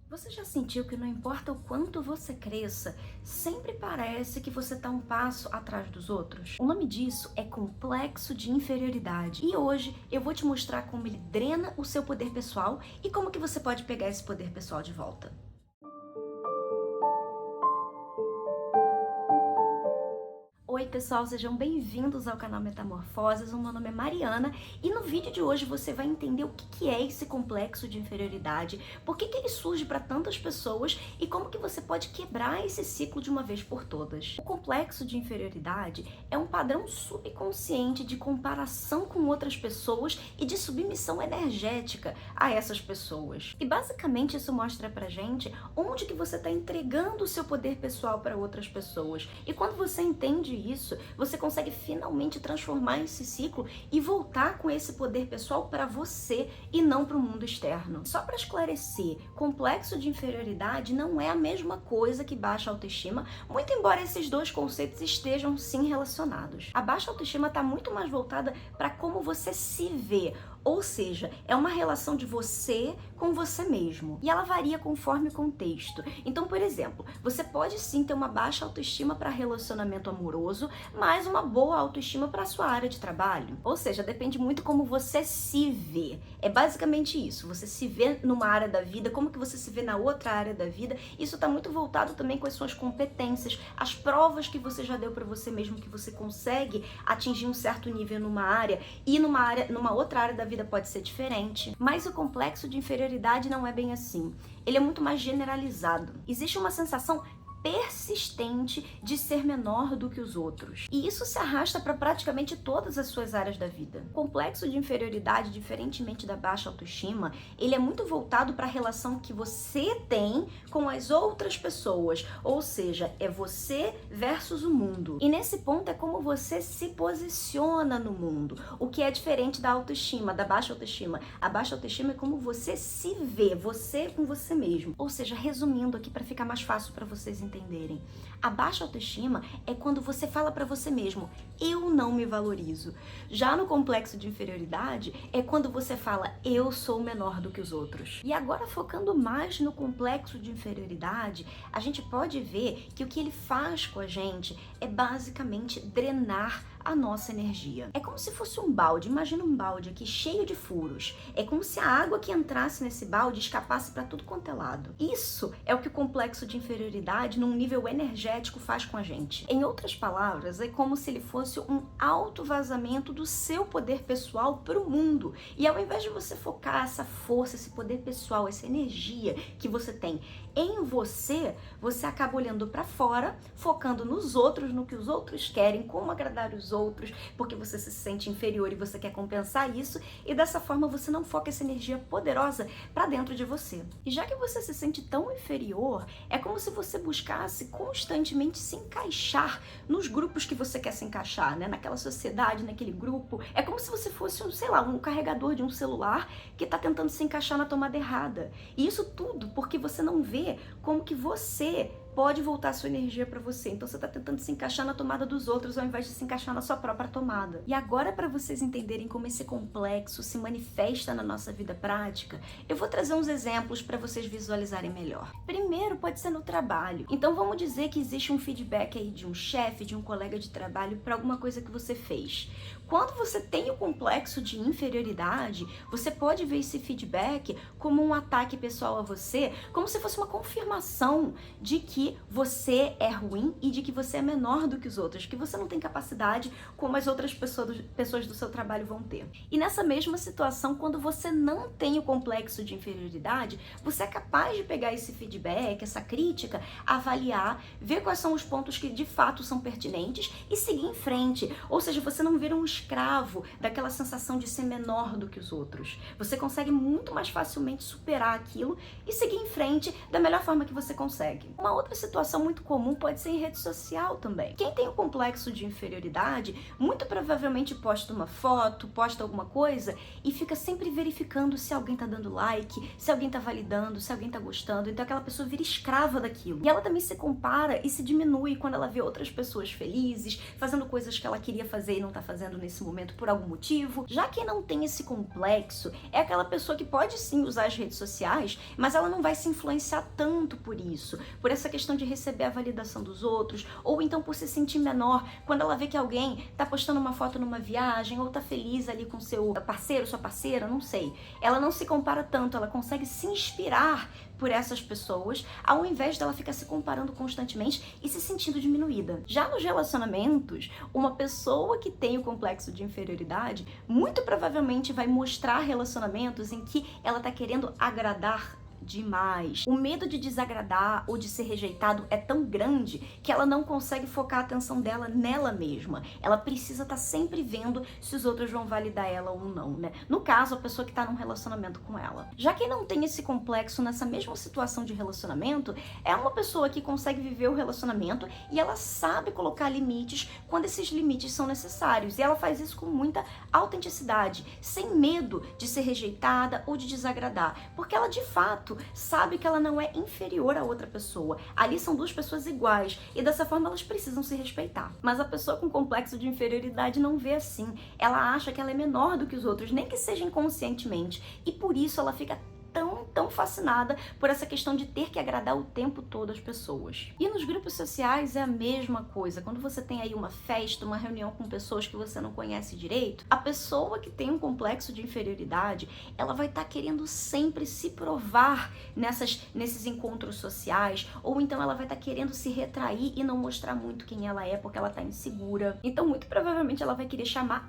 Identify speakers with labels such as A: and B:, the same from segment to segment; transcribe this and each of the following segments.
A: Você já sentiu que não importa o quanto você cresça, sempre parece que você está um passo atrás dos outros? O nome disso é complexo de inferioridade. E hoje eu vou te mostrar como ele drena o seu poder pessoal e como que você pode pegar esse poder pessoal de volta. Oi pessoal, sejam bem-vindos ao canal Metamorfoses, o meu nome é Mariana e no vídeo de hoje você vai entender o que é esse complexo de inferioridade, por que ele surge para tantas pessoas e como que você pode quebrar esse ciclo de uma vez por todas. O complexo de inferioridade é um padrão subconsciente de comparação com outras pessoas e de submissão energética a essas pessoas. E basicamente isso mostra pra gente onde que você está entregando o seu poder pessoal para outras pessoas. E quando você entende isso, você consegue finalmente transformar esse ciclo e voltar com esse poder pessoal para você e não para o mundo externo. Só para esclarecer, complexo de inferioridade não é a mesma coisa que baixa autoestima, muito embora esses dois conceitos estejam sim relacionados. A baixa autoestima está muito mais voltada para como você se vê, ou seja, é uma relação de você com você mesmo. E ela varia conforme o contexto. Então, por exemplo, você pode sim ter uma baixa autoestima para relacionamento amoroso, mas uma boa autoestima para sua área de trabalho. Ou seja, depende muito como você se vê. É basicamente isso. Você se vê numa área da vida, como que você se vê na outra área da vida. Isso está muito voltado também com as suas competências, as provas que você já deu para você mesmo que você consegue atingir um certo nível numa área e numa outra área da vida pode ser diferente. Mas o complexo de inferioridade não é bem assim. Ele é muito mais generalizado. Existe uma sensação persistente de ser menor do que os outros. E isso se arrasta para praticamente todas as suas áreas da vida. O complexo de inferioridade, diferentemente da baixa autoestima, ele é muito voltado para a relação que você tem com as outras pessoas, ou seja, é você versus o mundo. E nesse ponto é como você se posiciona no mundo, o que é diferente da autoestima, da baixa autoestima. A baixa autoestima é como você se vê, você com você mesmo. Ou seja, resumindo aqui para ficar mais fácil para vocês entenderem. A baixa autoestima é quando você fala pra você mesmo, eu não me valorizo. Já no complexo de inferioridade é quando você fala, eu sou menor do que os outros. E agora focando mais no complexo de inferioridade, a gente pode ver que o que ele faz com a gente é basicamente drenar a nossa energia. É como se fosse um balde, imagina um balde aqui cheio de furos. É como se a água que entrasse nesse balde escapasse para tudo quanto é lado. Isso é o que o complexo de inferioridade num nível energético faz com a gente. Em outras palavras, é como se ele fosse um alto vazamento do seu poder pessoal para o mundo. E ao invés de você focar essa força, esse poder pessoal, essa energia que você tem em você, você acaba olhando para fora, focando nos outros, no que os outros querem, como agradar os outros, porque você se sente inferior e você quer compensar isso, e dessa forma você não foca essa energia poderosa para dentro de você. E já que você se sente tão inferior, é como se você buscasse constantemente se encaixar nos grupos que você quer se encaixar, né? Naquela sociedade, naquele grupo. É como se você fosse um carregador de um celular que está tentando se encaixar na tomada errada. E isso tudo porque você não vê como que você pode voltar a sua energia para você. Então você está tentando se encaixar na tomada dos outros ao invés de se encaixar na sua própria tomada. E agora, para vocês entenderem como esse complexo se manifesta na nossa vida prática, eu vou trazer uns exemplos para vocês visualizarem melhor. Primeiro, pode ser no trabalho. Então vamos dizer que existe um feedback aí de um chefe, de um colega de trabalho para alguma coisa que você fez. Quando você tem o complexo de inferioridade, você pode ver esse feedback como um ataque pessoal a você, como se fosse uma confirmação de que você é ruim e de que você é menor do que os outros, que você não tem capacidade como as outras pessoas do seu trabalho vão ter. E nessa mesma situação, quando você não tem o complexo de inferioridade, você é capaz de pegar esse feedback, essa crítica, avaliar, ver quais são os pontos que de fato são pertinentes e seguir em frente. Ou seja, você não vira um escravo daquela sensação de ser menor do que os outros. Você consegue muito mais facilmente superar aquilo e seguir em frente da melhor forma que você consegue. Uma outra outra situação muito comum pode ser em rede social também. Quem tem o complexo de inferioridade, muito provavelmente posta uma foto, posta alguma coisa e fica sempre verificando se alguém tá dando like, se alguém tá validando, se alguém tá gostando. Então aquela pessoa vira escrava daquilo. E ela também se compara e se diminui quando ela vê outras pessoas felizes, fazendo coisas que ela queria fazer e não tá fazendo nesse momento por algum motivo. Já quem não tem esse complexo é aquela pessoa que pode sim usar as redes sociais, mas ela não vai se influenciar tanto por isso, por essa questão de receber a validação dos outros, ou então por se sentir menor quando ela vê que alguém tá postando uma foto numa viagem ou tá feliz ali com seu parceiro, sua parceira, não sei. Ela não se compara tanto, ela consegue se inspirar por essas pessoas, ao invés dela ficar se comparando constantemente e se sentindo diminuída. Já nos relacionamentos, uma pessoa que tem o complexo de inferioridade, muito provavelmente vai mostrar relacionamentos em que ela tá querendo agradar demais. O medo de desagradar ou de ser rejeitado é tão grande que ela não consegue focar a atenção dela nela mesma. Ela precisa estar sempre vendo se os outros vão validar ela ou não, né? No caso, a pessoa que está num relacionamento com ela. Já quem não tem esse complexo nessa mesma situação de relacionamento, é uma pessoa que consegue viver o relacionamento e ela sabe colocar limites quando esses limites são necessários. E ela faz isso com muita autenticidade, sem medo de ser rejeitada ou de desagradar, porque ela de fato sabe que ela não é inferior a outra pessoa. Ali são duas pessoas iguais e dessa forma elas precisam se respeitar. Mas a pessoa com complexo de inferioridade não vê assim. Ela acha que ela é menor do que os outros, nem que seja inconscientemente. E por isso ela fica tão fascinada por essa questão de ter que agradar o tempo todo as pessoas. E nos grupos sociais é a mesma coisa. Quando você tem aí uma festa, uma reunião com pessoas que você não conhece direito, a pessoa que tem um complexo de inferioridade, ela vai estar querendo sempre se provar nesses encontros sociais, ou então ela vai estar querendo se retrair e não mostrar muito quem ela é, porque ela tá insegura. Então, muito provavelmente ela vai querer chamar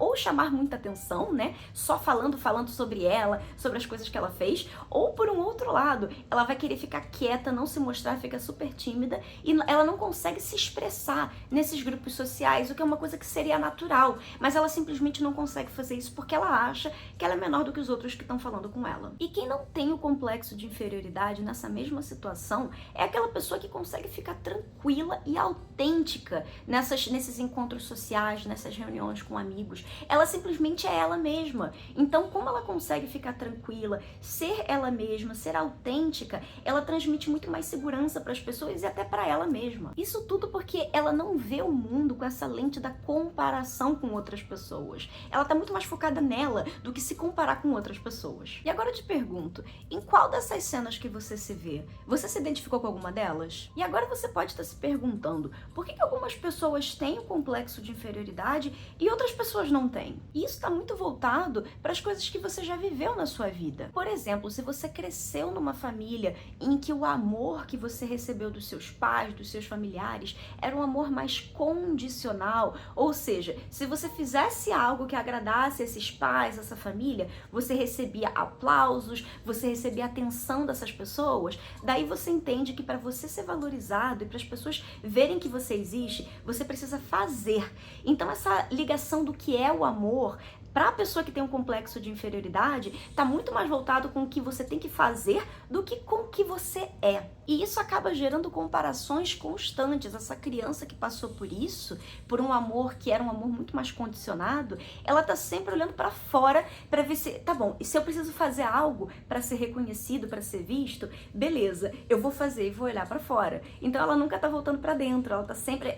A: muita atenção, né? Só falando sobre ela, sobre as coisas que ela fez, ou por um outro lado, ela vai querer ficar quieta, não se mostrar, fica super tímida e ela não consegue se expressar nesses grupos sociais, o que é uma coisa que seria natural, mas ela simplesmente não consegue fazer isso porque ela acha que ela é menor do que os outros que estão falando com ela. E quem não tem o complexo de inferioridade nessa mesma situação é aquela pessoa que consegue ficar tranquila e autêntica nesses encontros sociais, nessas reuniões com amigos. Ela simplesmente é ela mesma. Então, como ela consegue ficar tranquila, ser ela mesma, ser autêntica, ela transmite muito mais segurança para as pessoas e até para ela mesma. Isso tudo porque ela não vê o mundo com essa lente da comparação com outras pessoas. Ela tá muito mais focada nela do que se comparar com outras pessoas. E agora eu te pergunto, em qual dessas cenas que você se vê, você se identificou com alguma delas? E agora você pode estar se perguntando, por que algumas pessoas têm o complexo de inferioridade e outras pessoas não têm? E isso está muito voltado para as coisas que você já viveu na sua vida. Por exemplo, se você cresceu numa família em que o amor que você recebeu dos seus pais, dos seus familiares, era um amor mais condicional, ou seja, se você fizesse algo que agradasse esses pais, essa família, você recebia aplausos, você recebia a atenção dessas pessoas, daí você entende que para você ser valorizado e para as pessoas verem que você existe, você precisa fazer. Então essa ligação do que é o amor, para a pessoa que tem um complexo de inferioridade, está muito mais voltado com o que você tem que fazer do que com o que você é. E isso acaba gerando comparações constantes. Essa criança que passou por isso, por um amor que era um amor muito mais condicionado, ela tá sempre olhando para fora para ver se, tá bom, e se eu preciso fazer algo para ser reconhecido, para ser visto, beleza, eu vou fazer e vou olhar para fora. Então ela nunca tá voltando para dentro,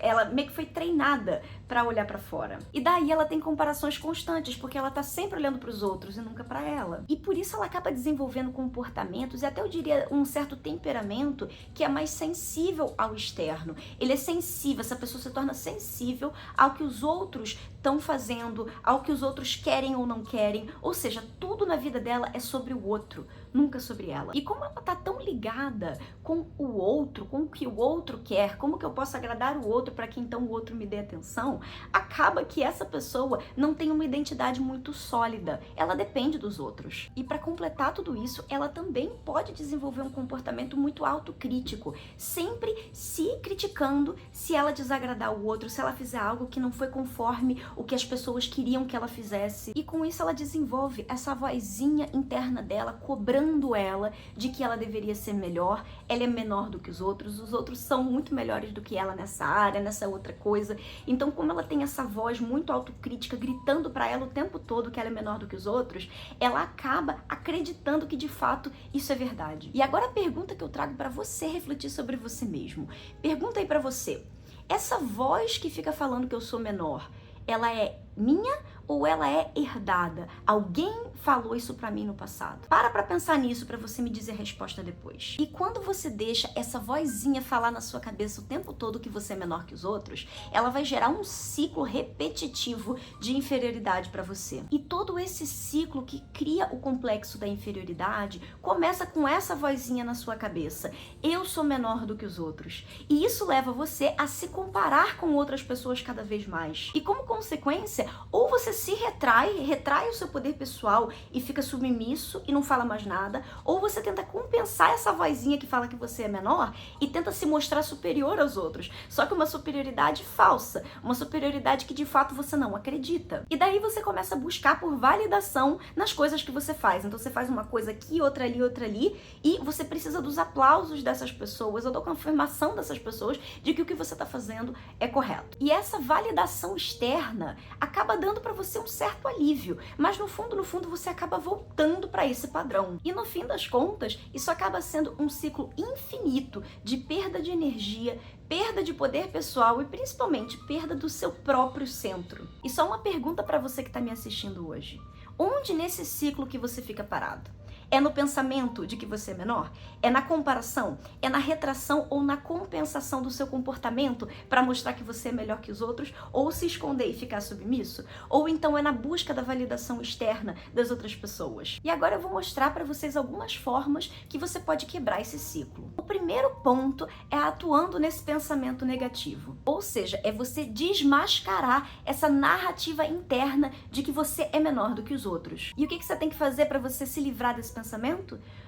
A: ela meio que foi treinada para olhar para fora. E daí ela tem comparações constantes, porque ela tá sempre olhando para os outros e nunca para ela. E por isso ela acaba desenvolvendo comportamentos e até eu diria um certo temperamento que é mais sensível ao externo. Ele é sensível, essa pessoa se torna sensível ao que os outros estão fazendo, ao que os outros querem ou não querem, ou seja, tudo na vida dela é sobre o outro, nunca sobre ela. E como ela tá tão ligada com o outro, com o que o outro quer, como que eu posso agradar o outro para que então o outro me dê atenção, acaba que essa pessoa não tem uma identidade muito sólida, ela depende dos outros. E para completar tudo isso, ela também pode desenvolver um comportamento muito autocrítico, sempre se criticando se ela desagradar o outro, se ela fizer algo que não foi conforme o que as pessoas queriam que ela fizesse. E com isso ela desenvolve essa vozinha interna dela, cobrando ela de que ela deveria ser melhor, ela é menor do que os outros são muito melhores do que ela nessa área, nessa outra coisa. Então, como ela tem essa voz muito autocrítica, gritando pra ela o tempo todo que ela é menor do que os outros, ela acaba acreditando que de fato isso é verdade. E agora a pergunta que eu trago pra você refletir sobre você mesmo. Pergunta aí pra você, essa voz que fica falando que eu sou menor, ela é minha ou ela é herdada? Alguém falou isso pra mim no passado? Para pensar nisso pra você me dizer a resposta depois. E quando você deixa essa vozinha falar na sua cabeça o tempo todo que você é menor que os outros, ela vai gerar um ciclo repetitivo de inferioridade pra você. E todo esse ciclo que cria o complexo da inferioridade começa com essa vozinha na sua cabeça. Eu sou menor do que os outros. E isso leva você a se comparar com outras pessoas cada vez mais. E como consequência, ou você se retrai o seu poder pessoal e fica submisso e não fala mais nada, ou você tenta compensar essa vozinha que fala que você é menor e tenta se mostrar superior aos outros. Só que uma superioridade falsa, uma superioridade que de fato você não acredita. E daí você começa a buscar por validação nas coisas que você faz. Então você faz uma coisa aqui, outra ali, e você precisa dos aplausos dessas pessoas ou da confirmação dessas pessoas de que o que você está fazendo é correto. E essa validação externa acaba dando para você um certo alívio, mas no fundo você acaba voltando para esse padrão. E no fim das contas, isso acaba sendo um ciclo infinito de perda de energia, perda de poder pessoal e principalmente perda do seu próprio centro. E só uma pergunta para você que está me assistindo hoje. Onde nesse ciclo que você fica parado? É no pensamento de que você é menor? É na comparação? É na retração ou na compensação do seu comportamento para mostrar que você é melhor que os outros? Ou se esconder e ficar submisso? Ou então é na busca da validação externa das outras pessoas? E agora eu vou mostrar para vocês algumas formas que você pode quebrar esse ciclo. O primeiro ponto é atuando nesse pensamento negativo. Ou seja, é você desmascarar essa narrativa interna de que você é menor do que os outros. E o que você tem que fazer para você se livrar desse pensamento?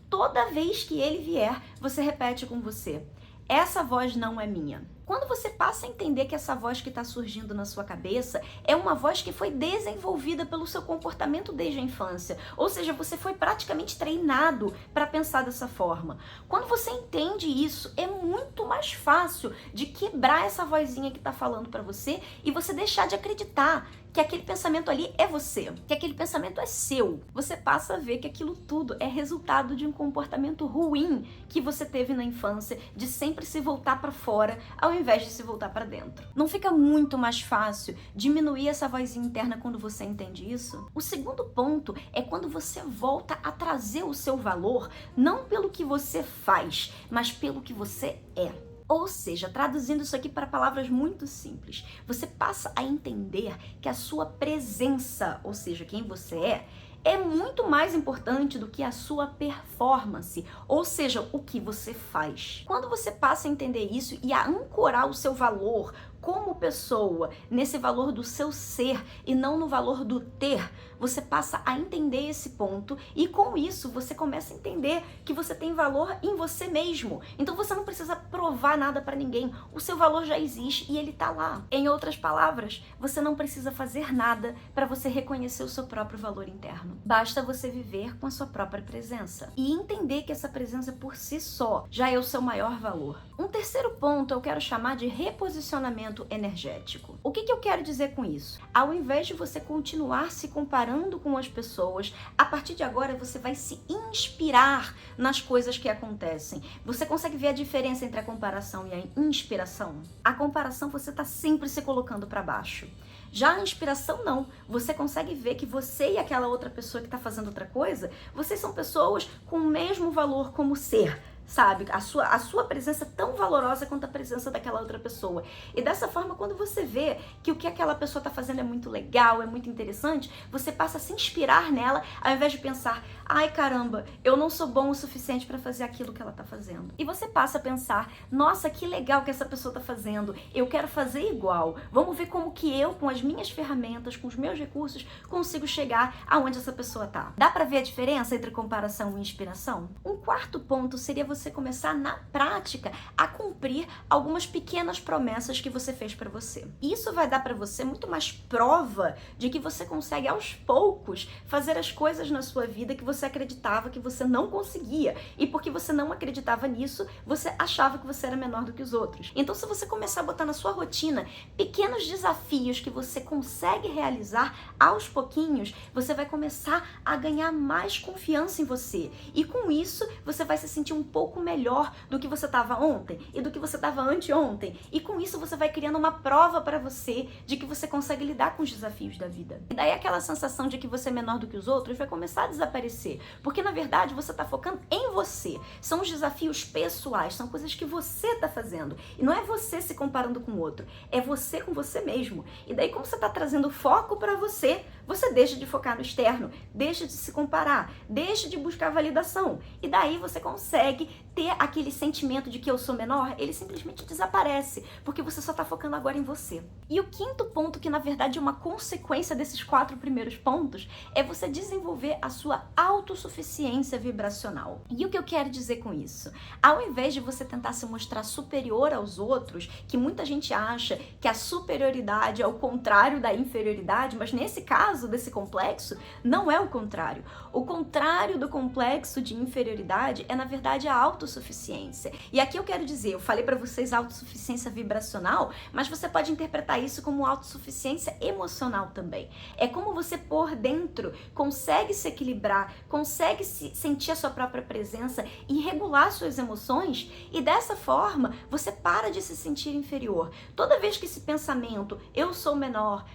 A: Toda vez que ele vier, você repete com você: essa voz não é minha. Quando você passa a entender que essa voz que está surgindo na sua cabeça é uma voz que foi desenvolvida pelo seu comportamento desde a infância, ou seja, você foi praticamente treinado para pensar dessa forma. Quando você entende isso, é muito mais fácil de quebrar essa vozinha que está falando para você e você deixar de acreditar que aquele pensamento ali é você, que aquele pensamento é seu. Você passa a ver que aquilo tudo é resultado de um comportamento ruim que você teve na infância, de sempre se voltar para fora ao invés de se voltar para dentro. Não fica muito mais fácil diminuir essa vozinha interna quando você entende isso? O segundo ponto é quando você volta a trazer o seu valor, não pelo que você faz, mas pelo que você é. Ou seja, traduzindo isso aqui para palavras muito simples, você passa a entender que a sua presença, ou seja, quem você é muito mais importante do que a sua performance, ou seja, o que você faz. Quando você passa a entender isso e a ancorar o seu valor como pessoa nesse valor do seu ser e não no valor do ter, você passa a entender esse ponto e com isso você começa a entender que você tem valor em você mesmo. Então você não precisa provar nada para ninguém, o seu valor já existe e ele tá lá. Em outras palavras, você não precisa fazer nada para você reconhecer o seu próprio valor interno. Basta você viver com a sua própria presença e entender que essa presença por si só já é o seu maior valor. Um terceiro ponto eu quero chamar de reposicionamento energético. O que eu quero dizer com isso? Ao invés de você continuar se comparando com as pessoas, a partir de agora você vai se inspirar nas coisas que acontecem. Você consegue ver a diferença entre a comparação e a inspiração? A comparação você está sempre se colocando para baixo. Já a inspiração não, você consegue ver que você e aquela outra pessoa que está fazendo outra coisa, vocês são pessoas com o mesmo valor como ser. Sabe, a sua presença é tão valorosa quanto a presença daquela outra pessoa. E dessa forma, quando você vê que o que aquela pessoa está fazendo é muito legal, é muito interessante, você passa a se inspirar nela, ao invés de pensar, ai caramba, eu não sou bom o suficiente para fazer aquilo que ela está fazendo. E você passa a pensar, nossa, que legal que essa pessoa está fazendo, eu quero fazer igual. Vamos ver como que eu, com as minhas ferramentas, com os meus recursos, consigo chegar aonde essa pessoa está. Dá para ver a diferença entre comparação e inspiração? Um quarto ponto seria você você começar na prática a cumprir algumas pequenas promessas que você fez para você. Isso vai dar para você muito mais prova de que você consegue aos poucos fazer as coisas na sua vida que você acreditava que você não conseguia. E porque você não acreditava nisso, você achava que você era menor do que os outros. Então, se você começar a botar na sua rotina pequenos desafios que você consegue realizar aos pouquinhos, você vai começar a ganhar mais confiança em você. E com isso, você vai se sentir um pouco melhor do que você estava ontem e do que você estava anteontem. E com isso, você vai criando uma prova para você de que você consegue lidar com os desafios da vida. E daí aquela sensação de que você é menor do que os outros vai começar a desaparecer. Porque, na verdade, você está focando em você. São os desafios pessoais, são coisas que você está fazendo. E não é você se comparando com o outro, é você com você mesmo. E daí, como você está trazendo foco para você, você deixa de focar no externo, deixa de se comparar, deixa de buscar validação. E daí você consegue ter aquele sentimento de que eu sou menor, ele simplesmente desaparece, porque você só está focando agora em você. E o quinto ponto, que na verdade é uma consequência desses 4 primeiros pontos, é você desenvolver a sua autossuficiência vibracional. E o que eu quero dizer com isso? Ao invés de você tentar se mostrar superior aos outros, que muita gente acha que a superioridade é o contrário da inferioridade, mas nesse caso desse complexo, não é o contrário. O contrário do complexo de inferioridade é, na verdade, a autossuficiência. E aqui eu quero dizer, eu falei para vocês autossuficiência vibracional, mas você pode interpretar isso como autossuficiência emocional também. É como você por dentro consegue se equilibrar, consegue sentir a sua própria presença e regular suas emoções, e dessa forma você para de se sentir inferior. Toda vez que esse pensamento, eu sou menor,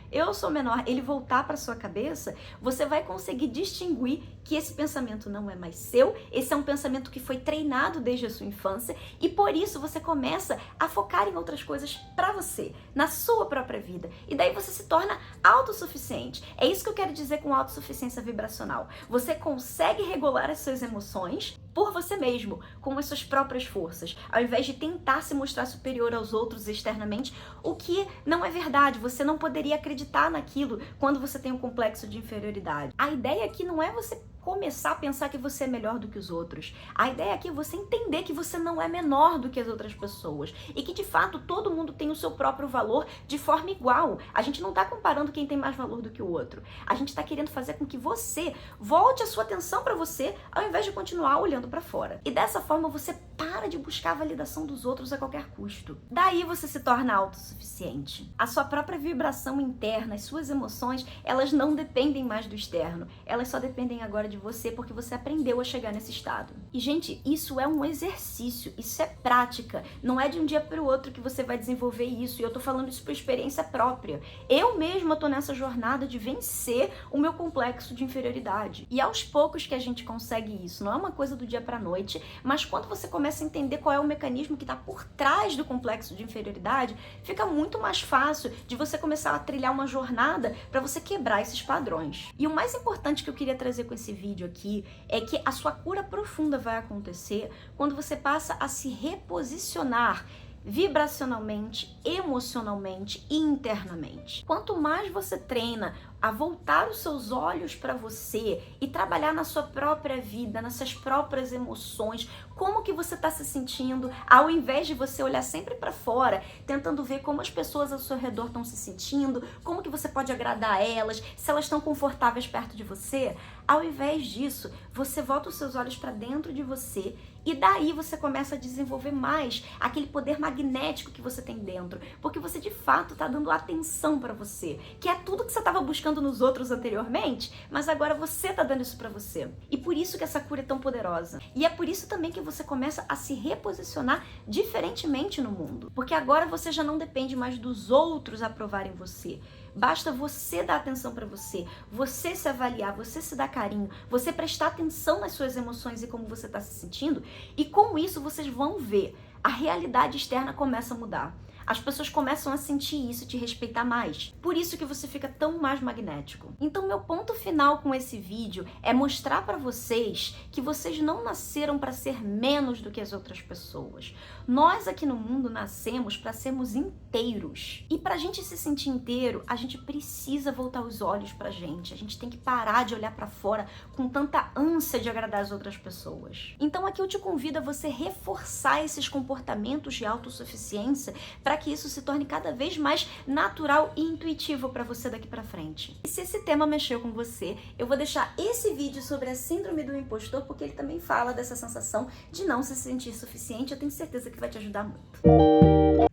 A: ele voltar para sua cabeça, você vai conseguir distinguir que esse pensamento não é mais seu, esse é um pensamento que foi treinado desde a sua infância, e por isso você começa a focar em outras coisas para você, na sua própria vida, e daí você se torna autossuficiente. É isso que eu quero dizer com autossuficiência vibracional. Você consegue regular as suas emoções por você mesmo, com as suas próprias forças, ao invés de tentar se mostrar superior aos outros externamente, o que não é verdade. Você não poderia acreditar naquilo quando você tem um complexo de inferioridade. A ideia aqui não é você começar a pensar que você é melhor do que os outros. A ideia aqui é você entender que você não é menor do que as outras pessoas e que, de fato, todo mundo tem o seu próprio valor de forma igual. A gente não está comparando quem tem mais valor do que o outro. A gente está querendo fazer com que você volte a sua atenção para você ao invés de continuar olhando para fora. E dessa forma você para de buscar a validação dos outros a qualquer custo. Daí você se torna autossuficiente. A sua própria vibração interna, as suas emoções, elas não dependem mais do externo. Elas só dependem agora de você, porque você aprendeu a chegar nesse estado. E, gente, isso é um exercício, isso é prática. Não é de um dia para o outro que você vai desenvolver isso. E eu tô falando isso por experiência própria. Eu mesma tô nessa jornada de vencer o meu complexo de inferioridade. E aos poucos que a gente consegue isso. Não é uma coisa do dia para a noite, mas quando você começa a entender qual é o mecanismo que está por trás do complexo de inferioridade, fica muito mais fácil de você começar a trilhar uma jornada para você quebrar esses padrões. E o mais importante que eu queria trazer com esse vídeo aqui é que a sua cura profunda vai acontecer quando você passa a se reposicionar vibracionalmente, emocionalmente e internamente. Quanto mais você treina a voltar os seus olhos para você e trabalhar na sua própria vida, nas suas próprias emoções, como que você está se sentindo, ao invés de você olhar sempre para fora, tentando ver como as pessoas ao seu redor estão se sentindo, como que você pode agradar a elas, se elas estão confortáveis perto de você, ao invés disso, você volta os seus olhos para dentro de você e daí você começa a desenvolver mais aquele poder magnético que você tem dentro, porque você de fato está dando atenção para você, que é tudo que você estava buscando nos outros anteriormente, mas agora você está dando isso para você. E por isso que essa cura é tão poderosa. E é por isso também que você começa a se reposicionar diferentemente no mundo, porque agora você já não depende mais dos outros aprovarem você. Basta você dar atenção para você, você se avaliar, você se dar carinho, você prestar atenção nas suas emoções e como você está se sentindo, e com isso vocês vão ver, a realidade externa começa a mudar. as pessoas começam a sentir isso e te respeitar mais. Por isso que você fica tão mais magnético. Então, meu ponto final com esse vídeo é mostrar para vocês que vocês não nasceram para ser menos do que as outras pessoas. Nós aqui no mundo nascemos para sermos inteiros. E pra gente se sentir inteiro, a gente precisa voltar os olhos pra gente. A gente tem que parar de olhar pra fora com tanta ânsia de agradar as outras pessoas. Então aqui eu te convido a você reforçar esses comportamentos de autossuficiência para que isso se torne cada vez mais natural e intuitivo para você daqui pra frente. E se esse tema mexeu com você, eu vou deixar esse vídeo sobre a síndrome do impostor, porque ele também fala dessa sensação de não se sentir suficiente. Eu tenho certeza que vai te ajudar muito.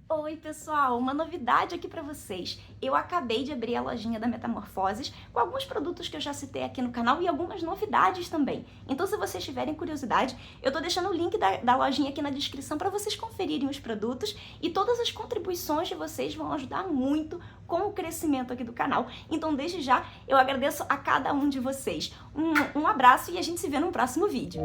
A: Oi pessoal, uma novidade aqui pra vocês. Eu acabei de abrir a lojinha da Metamorfoses com alguns produtos que eu já citei aqui no canal e algumas novidades também. Então se vocês tiverem curiosidade, eu tô deixando o link da lojinha aqui na descrição para vocês conferirem os produtos, e todas as contribuições de vocês vão ajudar muito com o crescimento aqui do canal. Então desde já eu agradeço a cada um de vocês. Um abraço e a gente se vê no próximo vídeo.